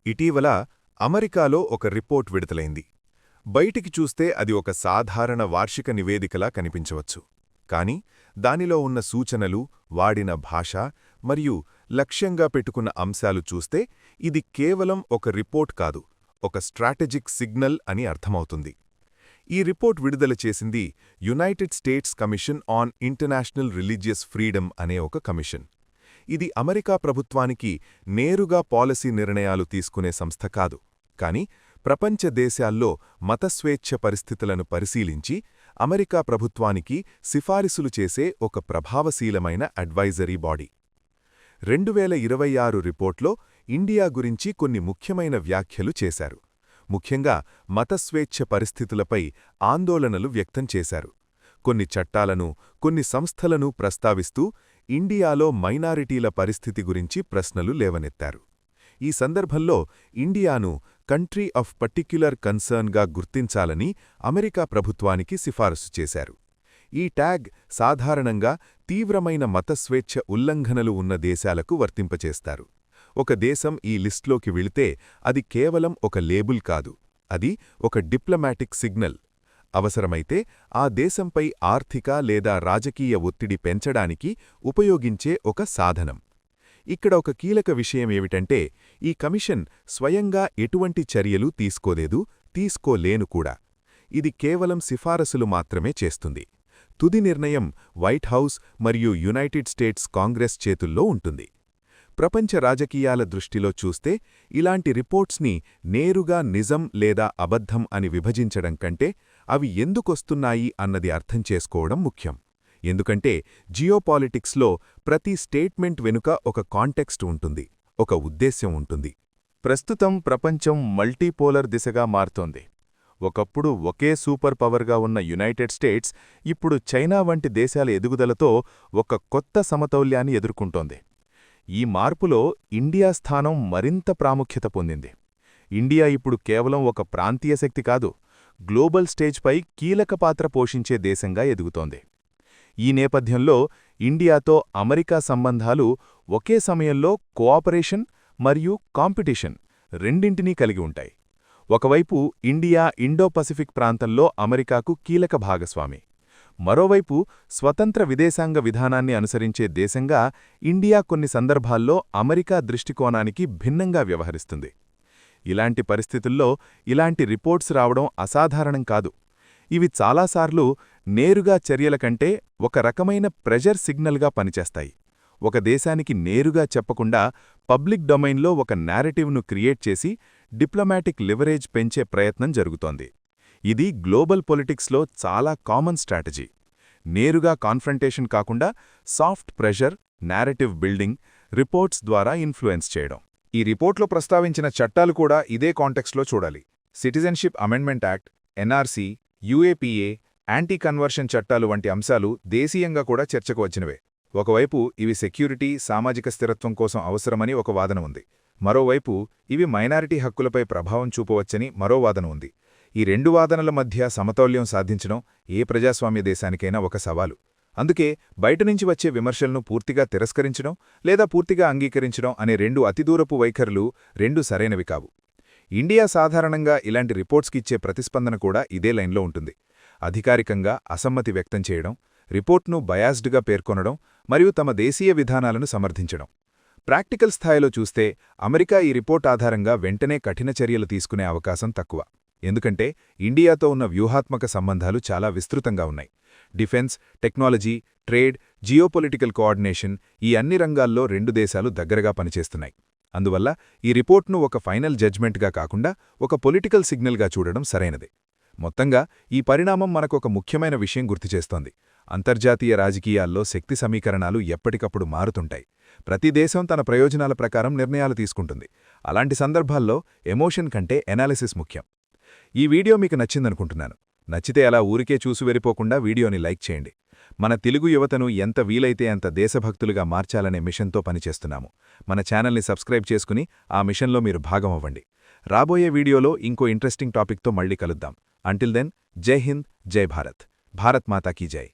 ఇటీవల అమెరికాలో ఒక రిపోర్ట్ విడుదలైంది. బయటికి చూస్తే అది ఒక సాధారణ వార్షిక నివేదికలా కనిపించవచ్చు. కాని దానిలో ఉన్న సూచనలు, వాడిన భాష మరియు లక్ష్యంగా పెట్టుకున్న అంశాలు చూస్తే ఇది కేవలం ఒక రిపోర్ట్ కాదు, ఒక స్ట్రాటజిక్ సిగ్నల్ అని అర్థమవుతుంది. ఈ రిపోర్ట్ విడుదల చేసింది United states commission on international religious freedom అనే ఒక కమిషన్. ఇది అమెరికా ప్రభుత్వానికి నేరుగా పాలసీ నిర్ణయాలు తీసుకునే సంస్థ కాదు, కాని ప్రపంచ దేశాల్లో మతస్వేచ్ఛ పరిస్థితులను పరిశీలించి అమెరికా ప్రభుత్వానికి సిఫారసులు చేసే ఒక ప్రభావశీలమైన అడ్వైజరీ బాడీ. 2026 రిపోర్ట్లో ఇండియా గురించి కొన్ని ముఖ్యమైన వ్యాఖ్యలు చేశారు. ముఖ్యంగా మతస్వేచ్ఛ పరిస్థితులపై ఆందోళనలు వ్యక్తం చేశారు. కొన్ని చట్టాలను, కొన్ని సంస్థలను ప్రస్తావిస్తూ ఇండియాలో మైనారిటీల పరిస్థితి గురించి ప్రశ్నలు లేవనెత్తారు. ఈ సందర్భంలో ఇండియాను కంట్రీ ఆఫ్ పర్టిక్యులర్ కన్సర్న్గా గుర్తించాలని అమెరికా ప్రభుత్వానికి సిఫారసు చేశారు. ఈ ట్యాగ్ సాధారణంగా తీవ్రమైన మతస్వేచ్ఛ ఉల్లంఘనలు ఉన్న దేశాలకు వర్తింపచేస్తారు. ఒక దేశం ఈ లిస్ట్లోకి వెళితే అది కేవలం ఒక లేబుల్ కాదు, అది ఒక డిప్లొమాటిక్ సిగ్నల్. అవసరమైతే ఆ దేశంపై ఆర్థిక లేదా రాజకీయ ఒత్తిడి పెంచడానికి ఉపయోగించే ఒక సాధనం. ఇక్కడ ఒక కీలక విషయమేమిటంటే, ఈ కమిషన్ స్వయంగా ఎటువంటి చర్యలు తీసుకోలేదు, తీసుకోలేను కూడా. ఇది కేవలం సిఫారసులు మాత్రమే చేస్తుంది. తుది నిర్ణయం వైట్ హౌస్ మరియు యునైటెడ్ స్టేట్స్ కాంగ్రెస్ చేతుల్లో ఉంటుంది. ప్రపంచ రాజకీయాల దృష్టిలో చూస్తే ఇలాంటి రిపోర్ట్స్ని నేరుగా నిజం లేదా అబద్ధం అని విభజించడం కంటే అవి ఎందుకొస్తున్నాయి అన్నది అర్థం చేసుకోవడం ముఖ్యం. ఎందుకంటే జియోపాలిటిక్స్లో ప్రతి స్టేట్మెంట్ వెనుక ఒక కాంటెక్స్ట్ ఉంటుంది, ఒక ఉద్దేశ్యం ఉంటుంది. ప్రస్తుతం ప్రపంచం మల్టీపోలర్ దిశగా మారుతోంది. ఒకప్పుడు ఒకే సూపర్ పవర్గా ఉన్న యునైటెడ్ స్టేట్స్ ఇప్పుడు చైనా వంటి దేశాల ఎదుగుదలతో ఒక కొత్త సమతౌల్యాన్ని ఎదుర్కొంటోంది. ఈ మార్పులో ఇండియా స్థానం మరింత ప్రాముఖ్యత పొందింది. ఇండియా ఇప్పుడు కేవలం ఒక ప్రాంతీయ శక్తి కాదు, గ్లోబల్ స్టేజ్పై కీలక పాత్ర పోషించే దేశంగా ఎదుగుతోంది. ఈ నేపథ్యంలో ఇండియాతో అమెరికా సంబంధాలు ఒకే సమయంలో కోఆపరేషన్ మరియు కాంపిటీషన్ రెండింటినీ కలిగి ఉంటాయి. ఒకవైపు ఇండియా ఇండో-పసిఫిక్ ప్రాంతంలో అమెరికాకు కీలక భాగస్వామి, మరోవైపు స్వతంత్ర విదేశాంగ విధానాన్ని అనుసరించే దేశంగా ఇండియా కొన్ని సందర్భాల్లో అమెరికా దృష్టికోణానికి భిన్నంగా వ్యవహరిస్తుంది. ఇలాంటి పరిస్థితుల్లో ఇలాంటి రిపోర్ట్స్ రావడం అసాధారణం కాదు. ఇవి చాలాసార్లు నేరుగా చర్యల కంటే ఒక రకమైన ప్రెజర్ సిగ్నల్గా పనిచేస్తాయి. ఒక దేశానికి నేరుగా చెప్పకుండా పబ్లిక్ డొమైన్లో ఒక నేరేటివ్ను క్రియేట్ చేసి డిప్లొమాటిక్ లివరేజ్ పెంచే ప్రయత్నం జరుగుతోంది. ఇది గ్లోబల్ పొలిటిక్స్లో చాలా కామన్ స్ట్రాటజీ. నేరుగా కాన్ఫ్రంటేషన్ కాకుండా soft pressure, narrative building, reports ద్వారా ఇన్ఫ్లుయెన్స్ చేయడం. ఈ రిపోర్ట్లో ప్రస్తావించిన చట్టాలు కూడా ఇదే కాంటెక్స్లో చూడాలి. Citizenship amendment act, NRC, UAPA, anti conversion చట్టాలు వంటి అంశాలు దేశీయంగా కూడా చర్చకు వచ్చినవే. ఒకవైపు ఇవి సెక్యూరిటీ, సామాజిక స్థిరత్వం కోసం అవసరమని ఒక వాదన ఉంది. మరోవైపు ఇవి మైనారిటీ హక్కులపై ప్రభావం చూపవచ్చని మరో వాదన ఉంది. ఈ రెండు వాదనల మధ్య సమతౌల్యం సాధించడం ఏ ప్రజాస్వామ్య దేశానికైనా ఒక సవాలు. అందుకే బయటనుంచి వచ్చే విమర్శలను పూర్తిగా తిరస్కరించడం లేదా పూర్తిగా అంగీకరించడం అనే రెండు అతిదూరపు వైఖరులు రెండు సరైనవి కావు. ఇండియా సాధారణంగా ఇలాంటి రిపోర్ట్స్కిచ్చే ప్రతిస్పందన కూడా ఇదే లైన్లో ఉంటుంది. అధికారికంగా అసమ్మతి వ్యక్తం చేయడం, రిపోర్ట్ను బయాస్డ్గా పేర్కొనడం మరియు తమ దేశీయ విధానాలను సమర్థించడం. ప్రాక్టికల్ స్థాయిలో చూస్తే అమెరికా ఈ రిపోర్ట్ ఆధారంగా వెంటనే కఠిన చర్యలు తీసుకునే అవకాశం తక్కువ. ఎందుకంటే ఇండియాతో ఉన్న వ్యూహాత్మక సంబంధాలు చాలా విస్తృతంగా ఉన్నాయి. Defence, technology, trade, geopolitical coordination, ఈ అన్ని రంగాల్లో రెండు దేశాలు దగ్గరగా పనిచేస్తున్నాయి. అందువల్ల ఈ రిపోర్ట్ను ఒక ఫైనల్ జడ్జ్మెంట్గా కాకుండా ఒక పొలిటికల్ సిగ్నల్గా చూడడం సరైనదే. మొత్తంగా ఈ పరిణామం మనకొక ముఖ్యమైన విషయం గుర్తుచేస్తోంది. అంతర్జాతీయ రాజకీయాల్లో శక్తి సమీకరణాలు ఎప్పటికప్పుడు మారుతుంటాయి. ప్రతి దేశం తన ప్రయోజనాల ప్రకారం నిర్ణయాలు తీసుకుంటుంది. అలాంటి సందర్భాల్లో ఎమోషన్ కంటే ఎనాలిసిస్ ముఖ్యం. ఈ వీడియో మీకు నచ్చిందనుకుంటున్నాను. నచ్చితే అలా ఊరికే చూసి వెరిపోకుండా వీడియోని లైక్ చేయండి. మన తెలుగు యువతను ఎంత వీలైతే అంత దేశభక్తులుగా మార్చాలనే మిషన్తో పనిచేస్తున్నాము. మన ఛానల్ని సబ్స్క్రైబ్ చేసుకుని ఆ మిషన్లో మీరు భాగం అవ్వండి. రాబోయే వీడియోలో ఇంకో ఇంట్రెస్టింగ్ టాపిక్తో మళ్ళీ కలుద్దాం. అంటిల్ దెన్, జై హింద్, జై భారత్. భారత్ మాతా కీ జై.